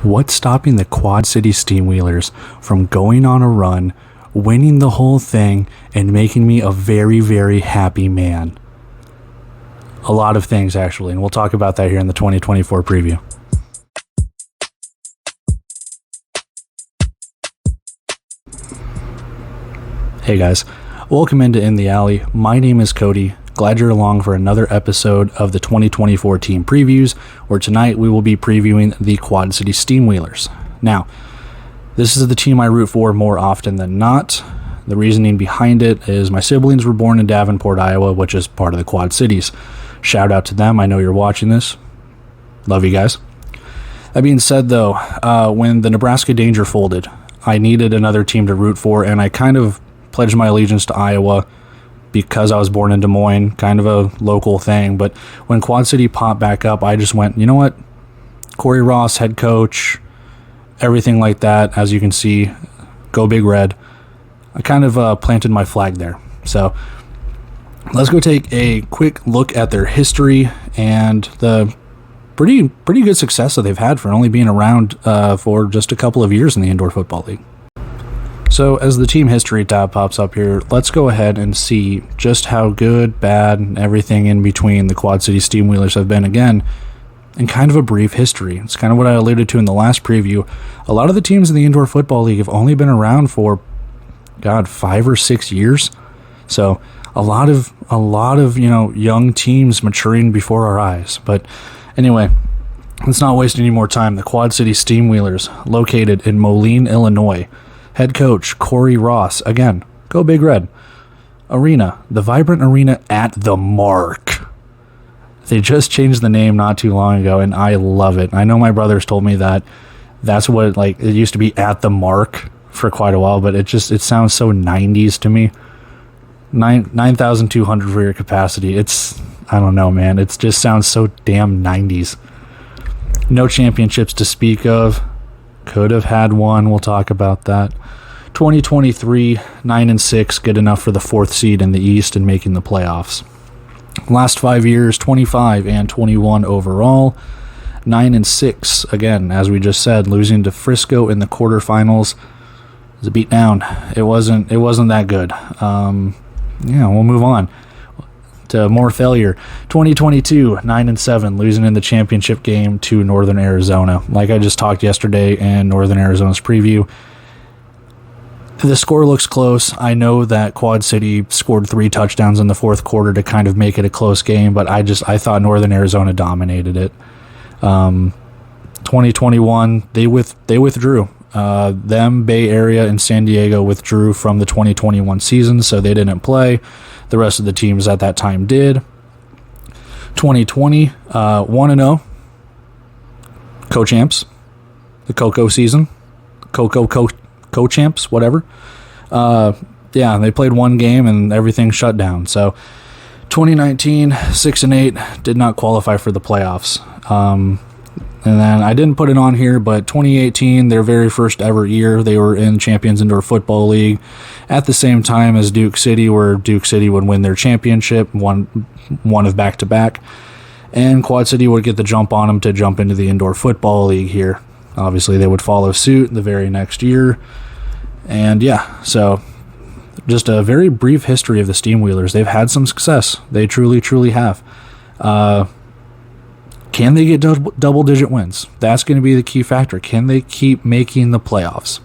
What's stopping the Quad City Steamwheelers from going on a run, winning the whole thing, and making me a very, very happy man? A lot of things, actually, and we'll talk about that here in the 2024 preview. Hey guys, welcome into In the Alley. My name is Cody. Glad you're along for another episode of the 2024 team previews, where tonight we will be previewing the Quad City Steamwheelers. Now, this is the team I root for more often than not. The reasoning behind it is my siblings were born in Davenport, Iowa, which is part of the Quad Cities. Shout out to them. I know you're watching this. Love you guys. That being said, though, when the Nebraska Danger folded, I needed another team to root for, and I kind of pledged my allegiance to Iowa because I was born in Des Moines, kind of a local thing. But when Quad City popped back up, I just went, you know what? Corey Ross, head coach, everything like that, as you can see, go Big Red. I kind of planted my flag there. So let's go take a quick look at their history and the pretty good success that they've had for only being around for just a couple of years in the Indoor Football League. So as the team history tab pops up here, let's go ahead and see just how good, bad, and everything in between the Quad City Steamwheelers have been again in kind of a brief history. It's kind of what I alluded to in the last preview. A lot of the teams in the Indoor Football League have only been around for, 5 or 6 years. So a lot of young teams maturing before our eyes. But anyway, let's not waste any more time. The Quad City Steamwheelers, located in Moline, Illinois. Head coach Corey Ross, again, go Big Red. Arena, the vibrant arena at the Mark. They just changed the name not too long ago, and I love it. I know my brothers told me that that's what it used to be, at the Mark, for quite a while, but it sounds so 90s to me. 9,200 for your capacity. I don't know, man. It just sounds so damn 90s. No championships to speak of. Could have had one. We'll talk about that. 2023, 9-6, good enough for the 4th seed in the East and making the playoffs. Last 5 years, 25 and 21 overall. 9-6, again, as we just said, losing to Frisco in the quarterfinals. It was a beatdown. It wasn't that good. We'll move on to more failure. 2022, 9-7, losing in the championship game to Northern Arizona. Like I just talked yesterday in Northern Arizona's preview, the score looks close. I know that Quad City scored 3 touchdowns in the 4th quarter to kind of make it a close game, but I thought Northern Arizona dominated it. 2021, they withdrew. Bay Area and San Diego withdrew from the 2021 season, so they didn't play. The rest of the teams at that time did. 2020, 1-0. Co-champs. The Coco season. Co-champs, whatever. They played one game and everything shut down. So 2019, 6-8, did not qualify for the playoffs. And then I didn't put it on here, but 2018, their very first ever year, they were in Champions Indoor Football League at the same time as Duke City, where Duke City would win their championship, one of back-to-back, and Quad City would get the jump on them to jump into the Indoor Football League here. Obviously, they would follow suit the very next year. And so just a very brief history of the Steamwheelers. They've had some success. They truly, truly have. Can they get double-digit wins? That's going to be the key factor. Can they keep making the playoffs?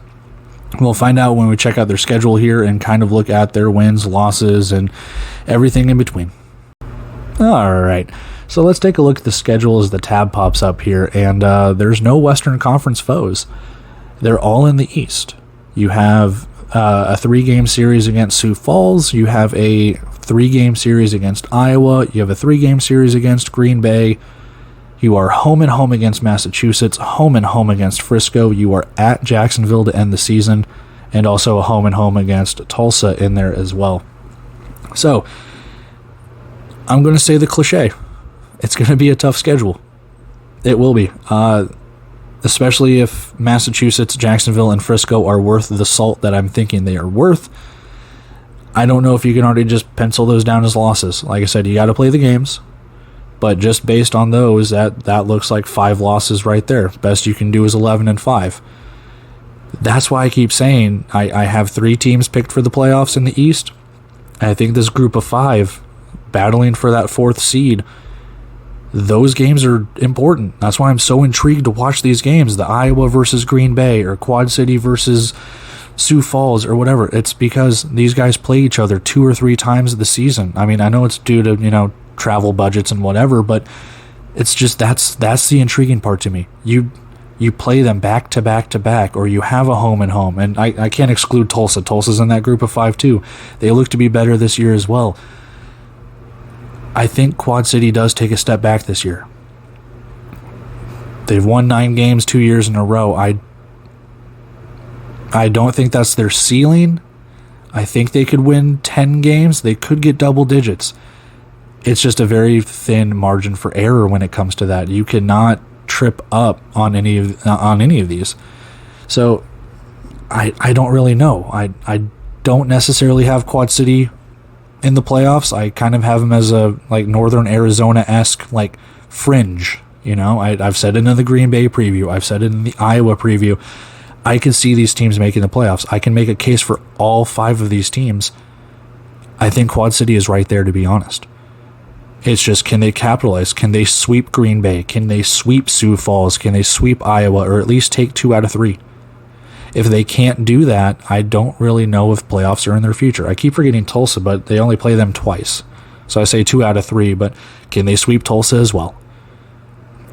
We'll find out when we check out their schedule here and kind of look at their wins, losses, and everything in between. All right, so let's take a look at the schedule as the tab pops up here, and there's no Western Conference foes. They're all in the East. You have a 3-game series against Sioux Falls. You have a 3-game series against Iowa. You have a 3-game series against Green Bay. You are home and home against Massachusetts, home and home against Frisco. You are at Jacksonville to end the season, and also a home and home against Tulsa in there as well. So, I'm going to say the cliche. It's going to be a tough schedule. It will be. Especially if Massachusetts, Jacksonville, and Frisco are worth the salt that I'm thinking they are worth. I don't know if you can already just pencil those down as losses. Like I said, you got to play the games. But just based on those, that looks like 5 losses right there. Best you can do is 11-5. That's why I keep saying I have 3 teams picked for the playoffs in the East. I think this group of 5 battling for that 4th seed, those games are important. That's why I'm so intrigued to watch these games. The Iowa versus Green Bay, or Quad City versus Sioux Falls, or whatever. It's because these guys play each other 2 or 3 times the season. I mean, I know it's due to, travel budgets and whatever, but it's just that's the intriguing part to me. You play them back to back to back, or you have a home and home. And I can't exclude Tulsa. Tulsa's in that group of 5 too. They look to be better this year as well. I think Quad City does take a step back this year. They've won 9 games 2 years in a row. I don't think that's their ceiling. I think they could win 10 games. They could get double digits. It's just a very thin margin for error when it comes to that. You cannot trip up on any of these. So I don't really know. I don't necessarily have Quad City in the playoffs. I kind of have them as a Northern Arizona-esque fringe. I've said it in the Green Bay preview. I've said it in the Iowa preview. I can see these teams making the playoffs. I can make a case for all 5 of these teams. I think Quad City is right there, to be honest. It's just, can they capitalize? Can they sweep Green Bay? Can they sweep Sioux Falls? Can they sweep Iowa, or at least take 2 out of 3? If they can't do that, I don't really know if playoffs are in their future. I keep forgetting Tulsa, but they only play them twice. So I say 2 out of 3, but can they sweep Tulsa as well?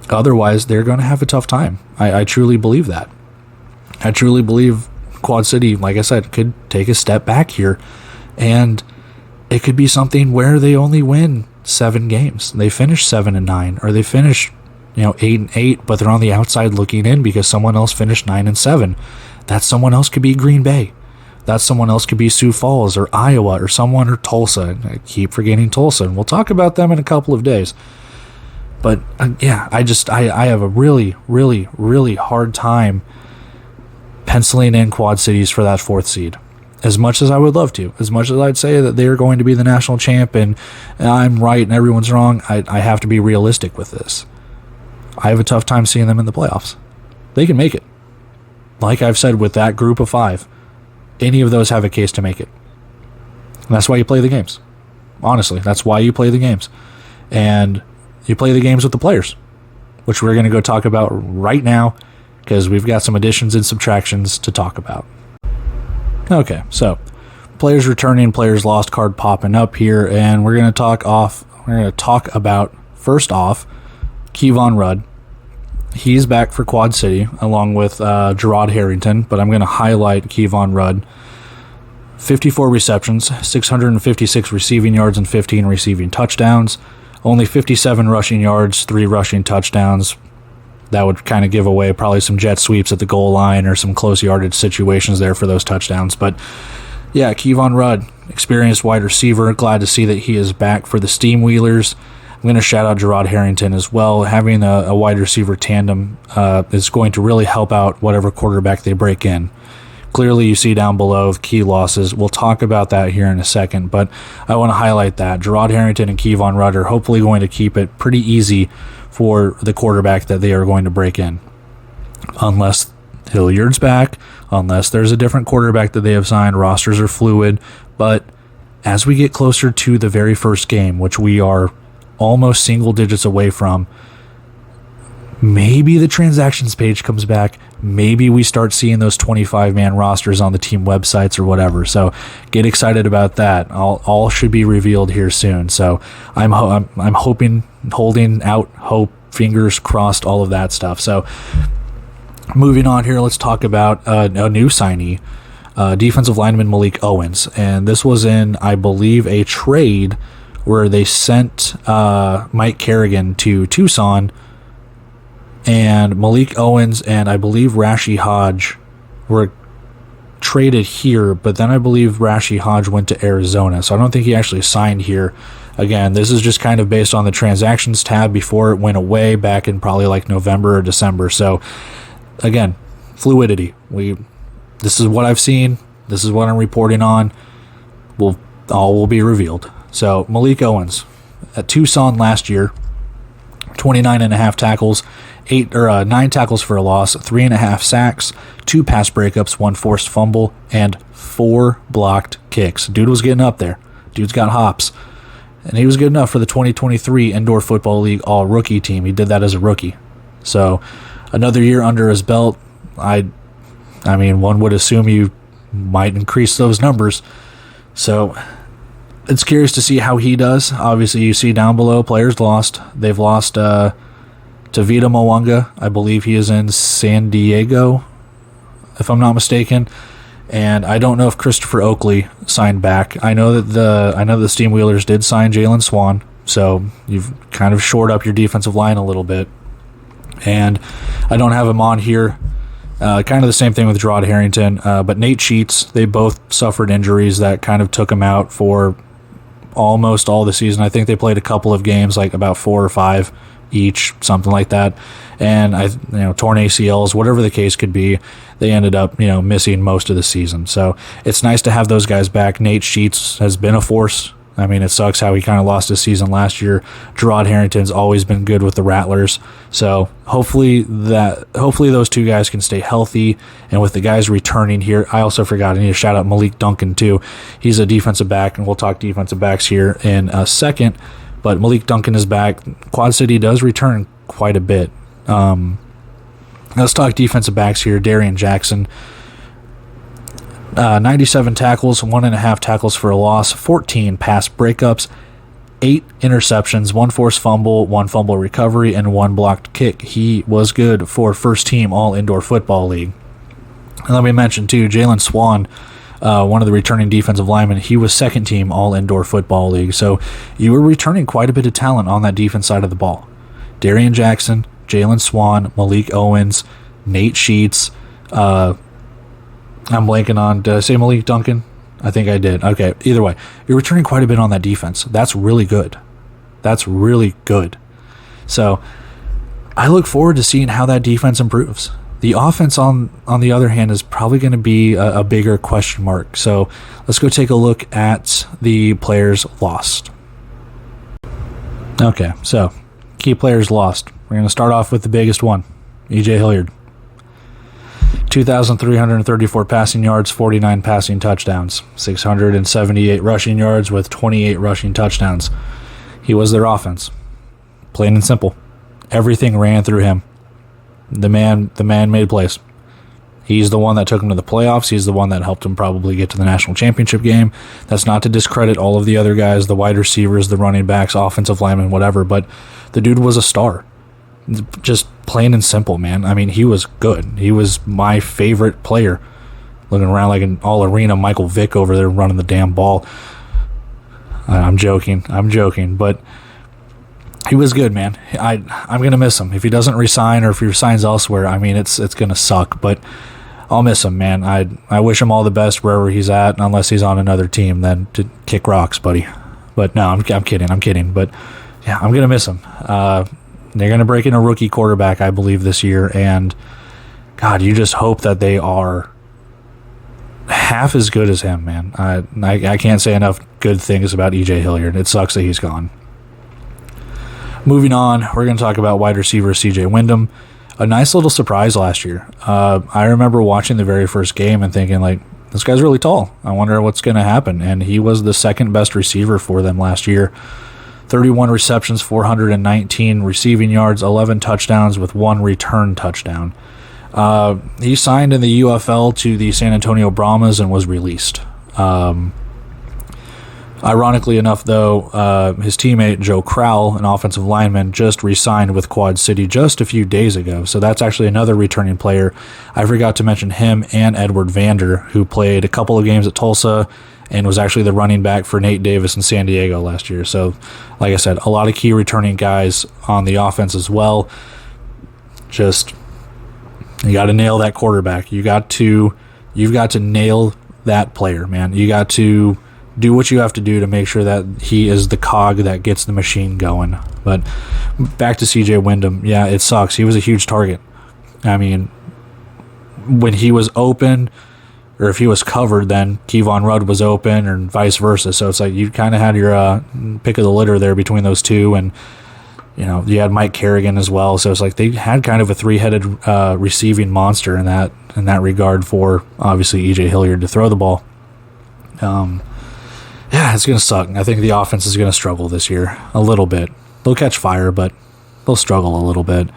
Otherwise, they're going to have a tough time. I truly believe that. I truly believe Quad City, like I said, could take a step back here, and it could be something where they only win 7 games. They finish 7-9, or they finish 8-8, but they're on the outside looking in because someone else finished 9-7. That someone else could be Green Bay. That someone else could be Sioux Falls or Iowa or Tulsa. I keep forgetting Tulsa, and we'll talk about them in a couple of days. But yeah, I have a really, really, really hard time penciling in Quad Cities for that 4th seed. As much as I would love to, as much as I'd say that they're going to be the national champ and I'm right and everyone's wrong, I have to be realistic with this. I have a tough time seeing them in the playoffs. They can make it. Like I've said with that group of 5, any of those have a case to make it. And that's why you play the games. Honestly, that's why you play the games. And you play the games with the players, which we're going to go talk about right now because we've got some additions and subtractions to talk about. Okay, so players returning, players lost card popping up here, and we're going to talk about, first off, Kevon Rudd. He's back for Quad City along with Gerard Harrington, but I'm going to highlight Kevon Rudd. 54 receptions, 656 receiving yards, and 15 receiving touchdowns. Only 57 rushing yards, 3 rushing touchdowns. That would kind of give away probably some jet sweeps at the goal line or some close yardage situations there for those touchdowns. But yeah, Kevon Rudd, experienced wide receiver. Glad to see that he is back for the Steamwheelers. I'm going to shout out Gerard Harrington as well. Having a wide receiver tandem is going to really help out whatever quarterback they break in. Clearly, you see down below key losses. We'll talk about that here in a second, but I want to highlight that. Gerard Harrington and Kevon Rudd are hopefully going to keep it pretty easy for the quarterback that they are going to break in. Unless Hilliard's back, unless there's a different quarterback that they have signed, rosters are fluid. But as we get closer to the very first game, which we are almost single digits away from, maybe the transactions page comes back. Maybe we start seeing those 25-man rosters on the team websites or whatever. So get excited about that. All should be revealed here soon. So I'm hoping, holding out hope, fingers crossed, all of that stuff. So moving on here, let's talk about a new signee, defensive lineman Malik Owens. And this was in, I believe, a trade where they sent Mike Kerrigan to Tucson, and Malik Owens and I believe Rashi Hodge were traded here, but then I believe Rashi Hodge went to Arizona, so I don't think he actually signed here. Again, this is just kind of based on the transactions tab before it went away back in probably like November or December. So again, fluidity. This is what I've seen. This is what I'm reporting on. All will be revealed. So Malik Owens at Tucson last year, 29.5 tackles, 9 tackles for a loss, 3.5 sacks, 2 pass breakups, 1 forced fumble, and 4 blocked kicks. Dude was getting up there. Dude's got hops. And he was good enough for the 2023 Indoor Football League All-Rookie team. He did that as a rookie. So, another year under his belt. I mean, one would assume you might increase those numbers. So, it's curious to see how he does. Obviously, you see down below, players lost. They've lost to Vita Mwanga. I believe he is in San Diego, if I'm not mistaken. And I don't know if Christopher Oakley signed back. I know that the Steamwheelers did sign Jalen Swan, so you've kind of shored up your defensive line a little bit. And I don't have him on here. Kind of the same thing with Gerard Harrington. But Nate Sheets, they both suffered injuries that kind of took him out for almost all the season. I think they played a couple of games, like about 4 or 5 each, something like that. And torn ACLs, whatever the case could be, they ended up missing most of the season. So it's nice to have those guys back. Nate Sheets has been a force. I mean, it sucks how he kind of lost his season last year. Gerard Harrington's always been good with the Rattlers. So hopefully those two guys can stay healthy. And with the guys returning here, I also forgot, I need to shout out Malik Duncan too. He's a defensive back, and we'll talk defensive backs here in a second. But Malik Duncan is back. Quad City does return quite a bit. Let's talk defensive backs here. Darian Jackson. 97 tackles, 1.5 tackles for a loss, 14 pass breakups, 8 interceptions, 1 forced fumble, 1 fumble recovery, and 1 blocked kick. He was good for first team All Indoor Football League. And let me mention too, Jalen Swan, one of the returning defensive linemen, he was second team All Indoor Football League. So you were returning quite a bit of talent on that defense side of the ball. Darian Jackson, Jalen Swan, Malik Owens, Nate Sheets, I'm blanking on, did I say Malik Duncan? I think I did. Okay, either way, you're returning quite a bit on that defense. That's really good. That's really good. So I look forward to seeing how that defense improves. The offense, on the other hand, is probably going to be a bigger question mark. So let's go take a look at the players lost. Okay, so key players lost. We're going to start off with the biggest one, E.J. Hilliard. 2,334 passing yards, 49 passing touchdowns, 678 rushing yards with 28 rushing touchdowns. He was their offense. Plain and simple. Everything ran through him. The man made plays. He's the one that took him to the playoffs. He's the one that helped him probably get to the national championship game. That's not to discredit all of the other guys, the wide receivers, the running backs, offensive linemen, whatever, but the dude was a star. Just plain and simple, man. I mean, he was good. He was my favorite player. Looking around like an all-arena Michael Vick over there running the damn ball. I'm joking, but he was good, man. I'm going to miss him. If he doesn't resign or if he resigns elsewhere, I mean, it's going to suck, but I'll miss him, man. I wish him all the best wherever he's at, unless he's on another team, then to kick rocks, buddy. But no, I'm kidding. But yeah, I'm going to miss him. They're going to break in a rookie quarterback, I believe, this year. And, God, you just hope that they are half as good as him, man. I can't say enough good things about E.J. Hilliard. It sucks that he's gone. Moving on, we're going to talk about wide receiver C.J. Wyndham. A nice little surprise last year. I remember watching the very first game and thinking, like, this guy's really tall. I wonder what's going to happen. And he was the second best receiver for them last year. 31 receptions, 419 receiving yards, 11 touchdowns with 1 return touchdown. He signed in the UFL to the San Antonio Brahmas and was released. Ironically enough, though, his teammate Joe Crowell, an offensive lineman, just re-signed with Quad City just a few days ago. So that's actually another returning player. I forgot to mention him and Edward Vander, who played a couple of games at Tulsa and was actually the running back for Nate Davis in San Diego last year. So, like I said, a lot of key returning guys on the offense as well. Just, you got to nail that quarterback. You've got to nail that player, man. You got to do what you have to do to make sure that he is the cog that gets the machine going. But back to C.J. Wyndham, yeah, it sucks. He was a huge target. I mean, when he was open, or if he was covered, then Kevon Rudd was open, or vice versa. So it's like you kind of had your pick of the litter there between those two, and You had Mike Kerrigan as well, so it's like they had kind of a three-headed receiving monster in that regard for obviously EJ Hilliard to throw the ball. Yeah, it's going to suck. I think the offense is going to struggle this year a little bit. They'll catch fire, but they'll struggle a little bit.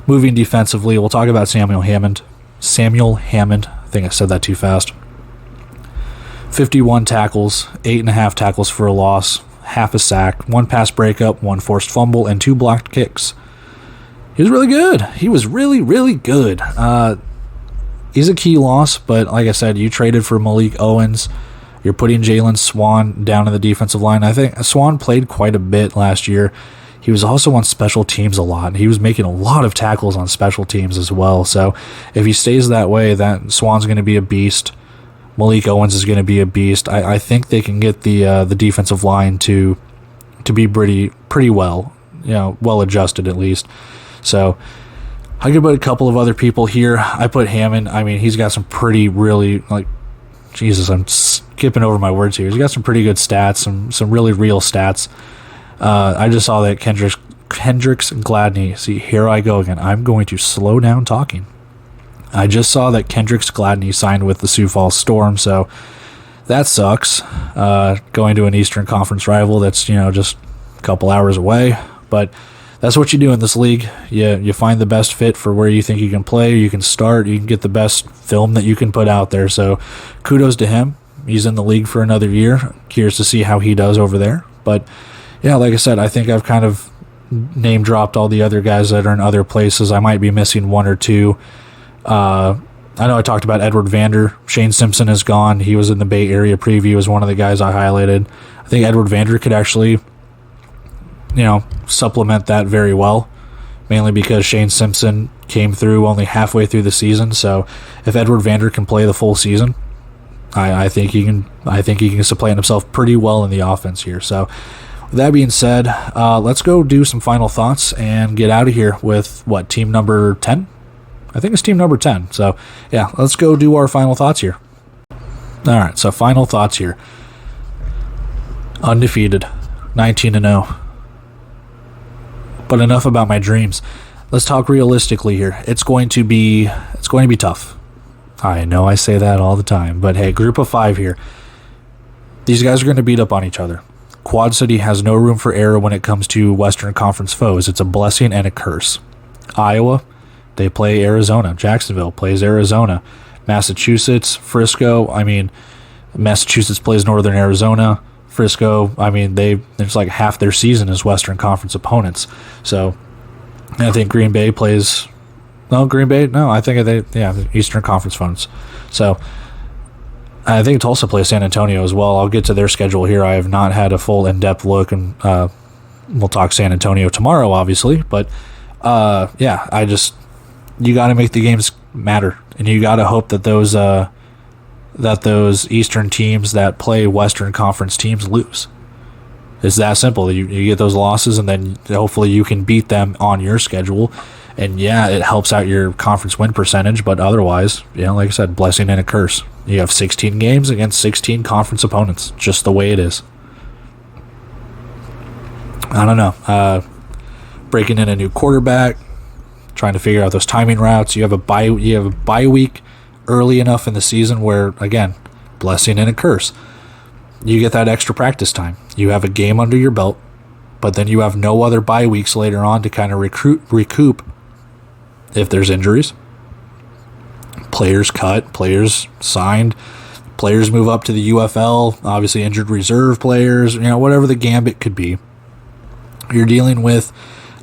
Moving defensively, we'll talk about Samuel Hammond. I think I said that too fast. 51 tackles, 8.5 tackles for a loss, half a sack, 1 pass breakup, 1 forced fumble, and 2 blocked kicks. He was really good. He was really, really good. He's a key loss, but like I said, you traded for Malik Owens. You're putting Jalen Swan down in the defensive line. I think Swan played quite a bit last year. He was also on special teams a lot. He was making a lot of tackles on special teams as well. So if he stays that way, that Swan's going to be a beast. Malik Owens is going to be a beast. I think they can get the defensive line to be pretty well, well adjusted at least. So I could put a couple of other people here. I put Hammond. I mean, he's got some pretty really Jesus, I'm skipping over my words here. He's got some pretty good stats, some really real stats. I just saw that Kendricks Gladney. See, here I go again. I'm going to slow down talking. I just saw that Kendricks Gladney signed with the Sioux Falls Storm, so that sucks. Going to an Eastern Conference rival that's just a couple hours away, but that's what you do in this league. You find the best fit for where you think you can play, you can start, you can get the best film that you can put out there. So kudos to him. He's in the league for another year. Curious to see how he does over there. But yeah, like I said, I think I've kind of name dropped all the other guys that are in other places. I might be missing one or two. I know I talked about Edward Vander. Shane Simpson is gone. He was in the Bay Area preview as one of the guys I highlighted. I think Edward Vander could actually supplement that very well, mainly because Shane Simpson came through only halfway through the season. So if Edward Vander can play the full season, I think he can supplant himself pretty well in the offense here. So with that being said, let's go do some final thoughts and get out of here with team number 10? I think it's team number 10. So yeah, let's go do our final thoughts here. All right, so final thoughts here. Undefeated, 19-0. But enough about my dreams. Let's talk realistically here. It's going to be tough. I know I say that all the time, but hey, group of 5 here. These guys are going to beat up on each other. Quad City has no room for error when it comes to Western Conference foes. It's a blessing and a curse. Iowa, they play Arizona. Jacksonville plays Arizona. Massachusetts, Frisco, Massachusetts plays Northern Arizona. Frisco, there's like half their season is Western Conference opponents. So I think Green Bay plays... No, Green Bay? No, I think Eastern Conference opponents. So I think Tulsa plays San Antonio as well. I'll get to their schedule here. I have not had a full in-depth look, and we'll talk San Antonio tomorrow, obviously. But you got to make the games matter, and you got to hope that those Eastern teams that play Western Conference teams lose. It's that simple. You get those losses, and then hopefully you can beat them on your schedule. And yeah, it helps out your conference win percentage, but otherwise, like I said, blessing and a curse. You have 16 games against 16 conference opponents, just the way it is. I don't know. Breaking in a new quarterback, trying to figure out those timing routes. You have a bye week early enough in the season where, again, blessing and a curse. You get that extra practice time. You have a game under your belt, but then you have no other bye weeks later on to kind of recoup if there's injuries. Players cut, players signed, players move up to the UFL, obviously injured reserve players, whatever the gambit could be. You're dealing with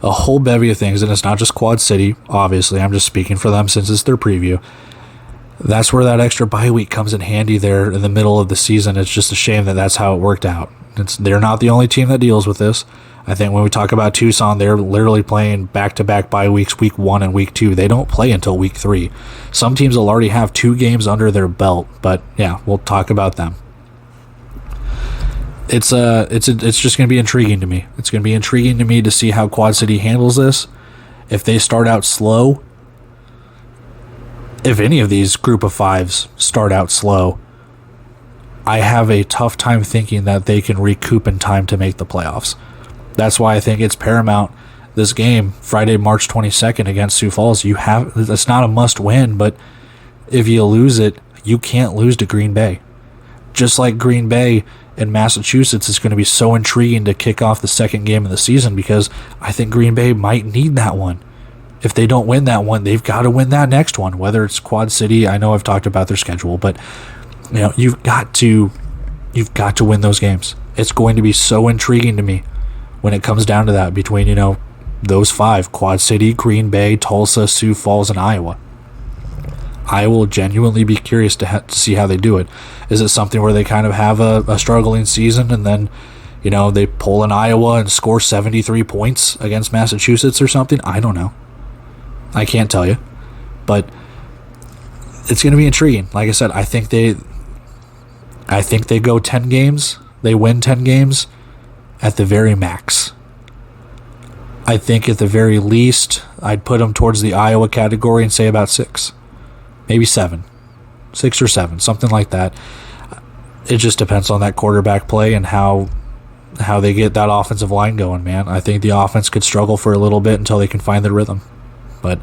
a whole bevy of things, and it's not just Quad City, obviously. I'm just speaking for them since it's their preview. That's where that extra bye week comes in handy there in the middle of the season. It's just a shame that that's how it worked out. They're not the only team that deals with this. I think when we talk about Tucson, they're literally playing back-to-back bye weeks, week 1 and week 2. They don't play until week 3. Some teams will already have 2 games under their belt, but yeah, we'll talk about them. It's just going to be intriguing to me. It's going to be intriguing to me to see how Quad City handles this. If they start out slow, if any of these group of 5s start out slow, I have a tough time thinking that they can recoup in time to make the playoffs. That's why I think it's paramount this game Friday, March 22nd against Sioux Falls. It's not a must win, but if you lose it, you can't lose to Green Bay. Just like Green Bay in Massachusetts is going to be so intriguing to kick off the second game of the season, because I think Green Bay might need that one. If they don't win that one, they've got to win that next one, whether it's Quad City. I know I've talked about their schedule, but you've got to win those games. It's going to be so intriguing to me when it comes down to that, between those 5: Quad City, Green Bay, Tulsa, Sioux Falls, and Iowa. I will genuinely be curious to see how they do it. Is it something where they kind of have a struggling season, and then they pull in Iowa and score 73 points against Massachusetts or something? I don't know. I can't tell you, but it's going to be intriguing. Like I said, I think they go 10 games. They win 10 games at the very max. I think at the very least, I'd put them towards the Iowa category and say about 6, maybe 7, 6 or 7, something like that. It just depends on that quarterback play and how they get that offensive line going, man. I think the offense could struggle for a little bit until they can find their rhythm. But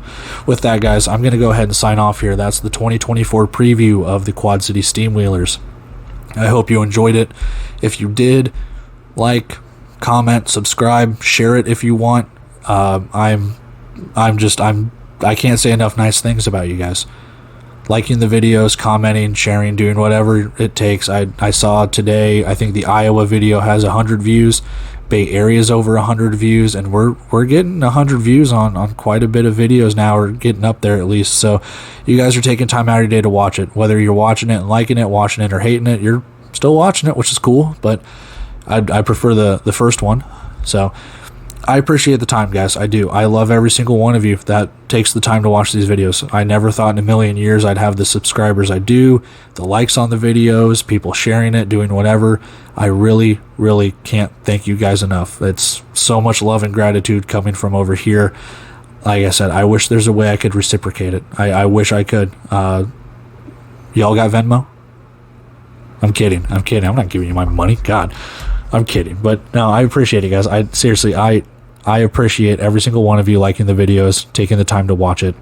with that, guys, I'm going to go ahead and sign off here. That's the 2024 preview of the Quad City Steamwheelers. I hope you enjoyed it. If you did, like, comment, subscribe, share it if you want. I can't say enough nice things about you guys. Liking the videos, commenting, sharing, doing whatever it takes. I saw today, I think the Iowa video has 100 views. Bay Area's over 100 views, and we're getting 100 views on quite a bit of videos now. We're getting up there at least. So you guys are taking time out of your day to watch it. Whether you're watching it and liking it, watching it, or hating it, you're still watching it, which is cool. But I prefer the first one. So I appreciate the time, guys. I do. I love every single one of you that takes the time to watch these videos. I never thought in a million years I'd have the subscribers I do, the likes on the videos, people sharing it, doing whatever. I really, really can't thank you guys enough. It's so much love and gratitude coming from over here. Like I said, I wish there's a way I could reciprocate it. I wish I could. Y'all got Venmo? I'm kidding. I'm not giving you my money. God, I'm kidding. But no, I appreciate it, guys. I appreciate every single one of you liking the videos, taking the time to watch it.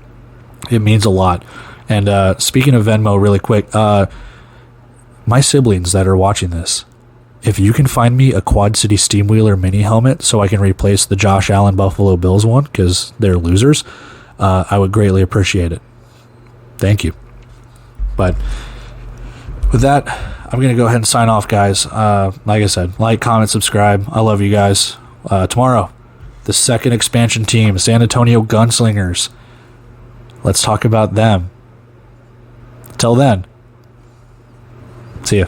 It means a lot. And speaking of Venmo, really quick, my siblings that are watching this, if you can find me a Quad City Steamwheeler mini helmet so I can replace the Josh Allen Buffalo Bills one, because they're losers, I would greatly appreciate it. Thank you. But with that, I'm going to go ahead and sign off, guys. Like I said, like, comment, subscribe. I love you guys. Tomorrow, the second expansion team, San Antonio Gunslingers. Let's talk about them. Till then, see ya.